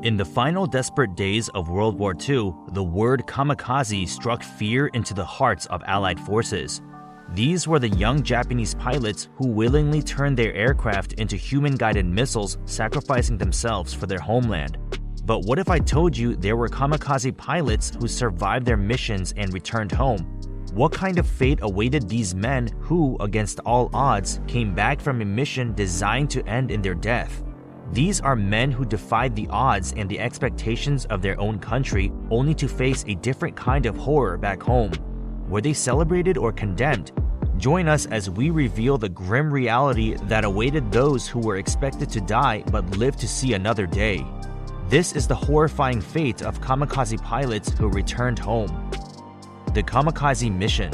In the final desperate days of World War II, the word kamikaze struck fear into the hearts of Allied forces. These were the young Japanese pilots who willingly turned their aircraft into human-guided missiles, sacrificing themselves for their homeland. But what if I told you there were kamikaze pilots who survived their missions and returned home? What kind of fate awaited these men who, against all odds, came back from a mission designed to end in their death? These are men who defied the odds and the expectations of their own country only to face a different kind of horror back home. Were they celebrated or condemned? Join us as we reveal the grim reality that awaited those who were expected to die but lived to see another day. This is the horrifying fate of kamikaze pilots who returned home. The Kamikaze Mission.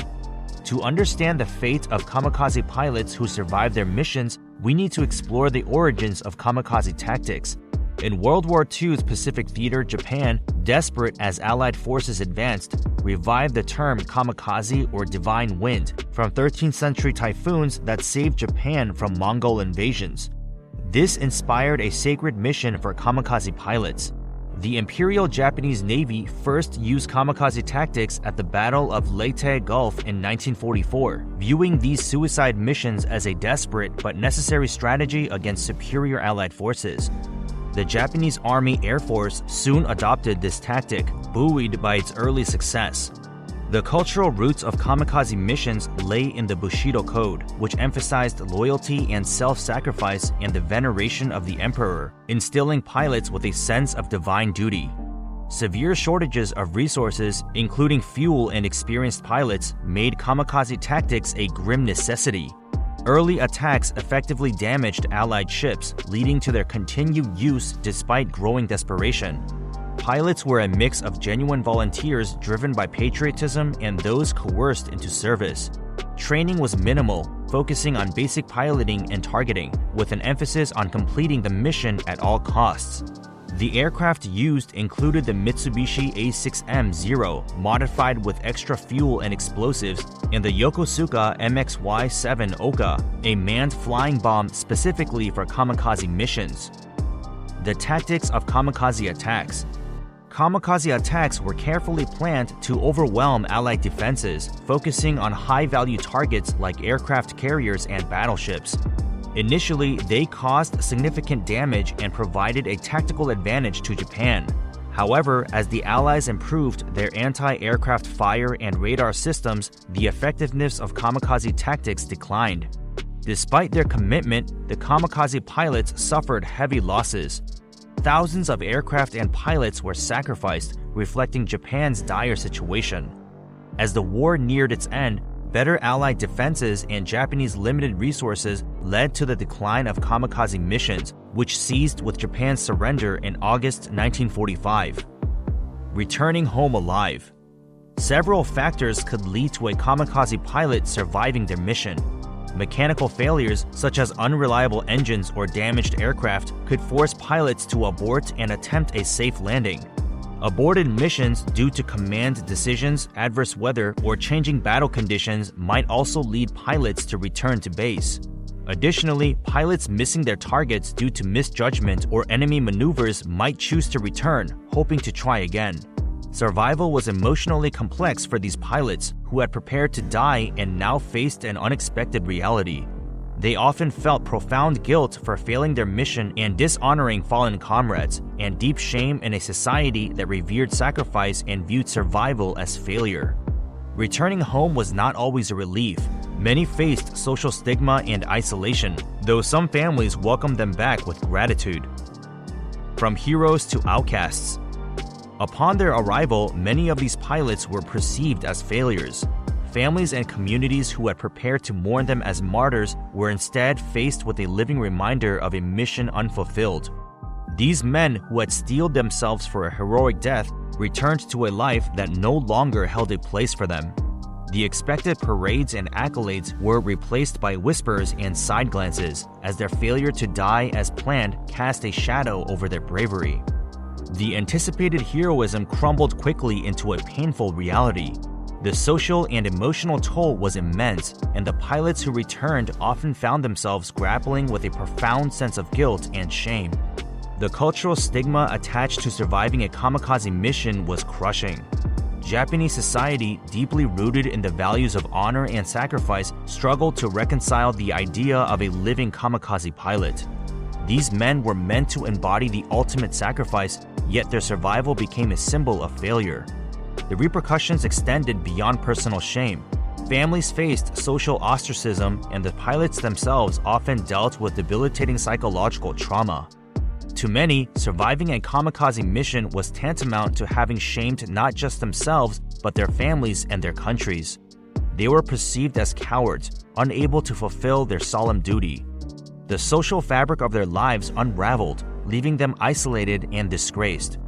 To understand the fate of kamikaze pilots who survived their missions, we need to explore the origins of kamikaze tactics. In World War II's Pacific Theater, Japan, desperate as Allied forces advanced, revived the term kamikaze or divine wind from 13th century typhoons that saved Japan from Mongol invasions. This inspired a sacred mission for kamikaze pilots. The Imperial Japanese Navy first used kamikaze tactics at the Battle of Leyte Gulf in 1944, viewing these suicide missions as a desperate but necessary strategy against superior Allied forces. The Japanese Army Air Force soon adopted this tactic, buoyed by its early success. The cultural roots of kamikaze missions lay in the Bushido Code, which emphasized loyalty and self-sacrifice and the veneration of the emperor, instilling pilots with a sense of divine duty. Severe shortages of resources, including fuel and experienced pilots, made kamikaze tactics a grim necessity. Early attacks effectively damaged Allied ships, leading to their continued use despite growing desperation. Pilots were a mix of genuine volunteers driven by patriotism and those coerced into service. Training was minimal, focusing on basic piloting and targeting, with an emphasis on completing the mission at all costs. The aircraft used included the Mitsubishi A6M-0, modified with extra fuel and explosives, and the Yokosuka MXY-7 Oka, a manned flying bomb specifically for kamikaze missions. The tactics of kamikaze attacks. Kamikaze attacks were carefully planned to overwhelm Allied defenses, focusing on high-value targets like aircraft carriers and battleships. Initially, they caused significant damage and provided a tactical advantage to Japan. However, as the Allies improved their anti-aircraft fire and radar systems, the effectiveness of kamikaze tactics declined. Despite their commitment, the kamikaze pilots suffered heavy losses. Thousands of aircraft and pilots were sacrificed, reflecting Japan's dire situation. As the war neared its end, better Allied defenses and Japanese limited resources led to the decline of kamikaze missions, which ceased with Japan's surrender in August 1945. Returning home alive. Several factors could lead to a kamikaze pilot surviving their mission. Mechanical failures, such as unreliable engines or damaged aircraft, could force pilots to abort and attempt a safe landing. Aborted missions due to command decisions, adverse weather, or changing battle conditions might also lead pilots to return to base. Additionally, pilots missing their targets due to misjudgment or enemy maneuvers might choose to return, hoping to try again. Survival was emotionally complex for these pilots who had prepared to die and now faced an unexpected reality. They often felt profound guilt for failing their mission and dishonoring fallen comrades, and deep shame in a society that revered sacrifice and viewed survival as failure. Returning home was not always a relief. Many faced social stigma and isolation, though some families welcomed them back with gratitude. From heroes to outcasts. Upon their arrival, many of these pilots were perceived as failures. Families and communities who had prepared to mourn them as martyrs were instead faced with a living reminder of a mission unfulfilled. These men who had steeled themselves for a heroic death returned to a life that no longer held a place for them. The expected parades and accolades were replaced by whispers and side glances, as their failure to die as planned cast a shadow over their bravery. The anticipated heroism crumbled quickly into a painful reality. The social and emotional toll was immense, and the pilots who returned often found themselves grappling with a profound sense of guilt and shame. The cultural stigma attached to surviving a kamikaze mission was crushing. Japanese society, deeply rooted in the values of honor and sacrifice, struggled to reconcile the idea of a living kamikaze pilot. These men were meant to embody the ultimate sacrifice, yet their survival became a symbol of failure. The repercussions extended beyond personal shame. Families faced social ostracism, and the pilots themselves often dealt with debilitating psychological trauma. To many, surviving a kamikaze mission was tantamount to having shamed not just themselves, but their families and their countries. They were perceived as cowards, unable to fulfill their solemn duty. The social fabric of their lives unraveled, leaving them isolated and disgraced.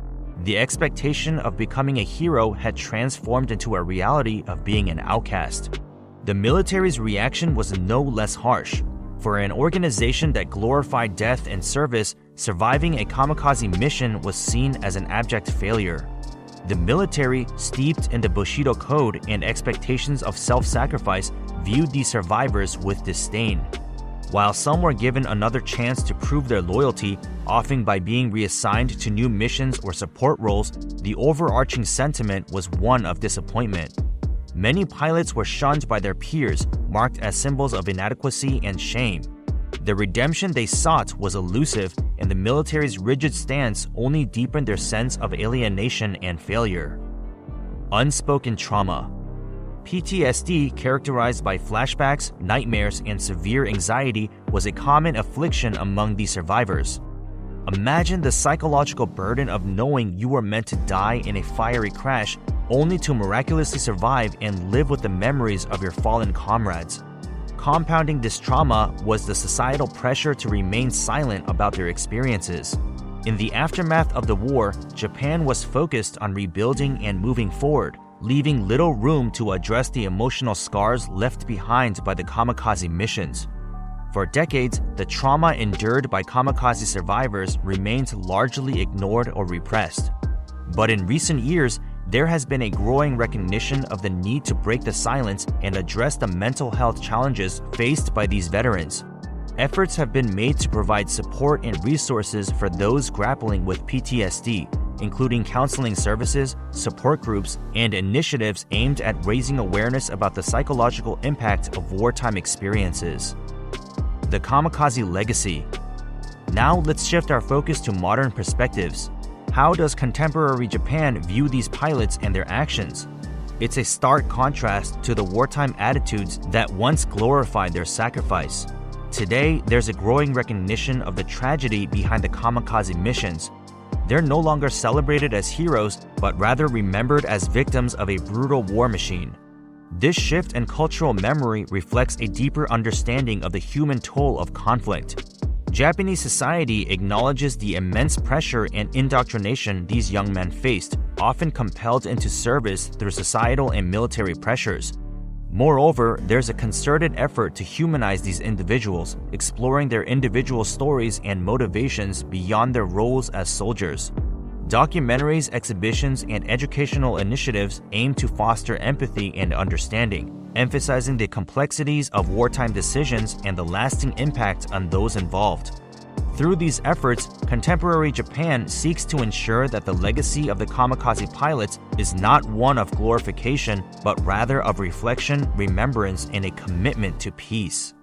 The expectation of becoming a hero had transformed into a reality of being an outcast. The military's reaction was no less harsh. For an organization that glorified death and service, surviving a kamikaze mission was seen as an abject failure. The military, steeped in the Bushido code and expectations of self-sacrifice, viewed these survivors with disdain. While some were given another chance to prove their loyalty, often by being reassigned to new missions or support roles, the overarching sentiment was one of disappointment. Many pilots were shunned by their peers, marked as symbols of inadequacy and shame. The redemption they sought was elusive, and the military's rigid stance only deepened their sense of alienation and failure. Unspoken trauma. PTSD, characterized by flashbacks, nightmares, and severe anxiety, was a common affliction among these survivors. Imagine the psychological burden of knowing you were meant to die in a fiery crash, only to miraculously survive and live with the memories of your fallen comrades. Compounding this trauma was the societal pressure to remain silent about their experiences. In the aftermath of the war, Japan was focused on rebuilding and moving forward, leaving little room to address the emotional scars left behind by the kamikaze missions. For decades, the trauma endured by kamikaze survivors remained largely ignored or repressed. But in recent years, there has been a growing recognition of the need to break the silence and address the mental health challenges faced by these veterans. Efforts have been made to provide support and resources for those grappling with PTSD, including counseling services, support groups, and initiatives aimed at raising awareness about the psychological impact of wartime experiences. The kamikaze legacy. Now let's shift our focus to modern perspectives. How does contemporary Japan view these pilots and their actions? It's a stark contrast to the wartime attitudes that once glorified their sacrifice. Today, there's a growing recognition of the tragedy behind the kamikaze missions. They're no longer celebrated as heroes, but rather remembered as victims of a brutal war machine. This shift in cultural memory reflects a deeper understanding of the human toll of conflict. Japanese society acknowledges the immense pressure and indoctrination these young men faced, often compelled into service through societal and military pressures. Moreover, there's a concerted effort to humanize these individuals, exploring their individual stories and motivations beyond their roles as soldiers. Documentaries, exhibitions, and educational initiatives aim to foster empathy and understanding, emphasizing the complexities of wartime decisions and the lasting impact on those involved. Through these efforts, contemporary Japan seeks to ensure that the legacy of the kamikaze pilots is not one of glorification, but rather of reflection, remembrance, and a commitment to peace.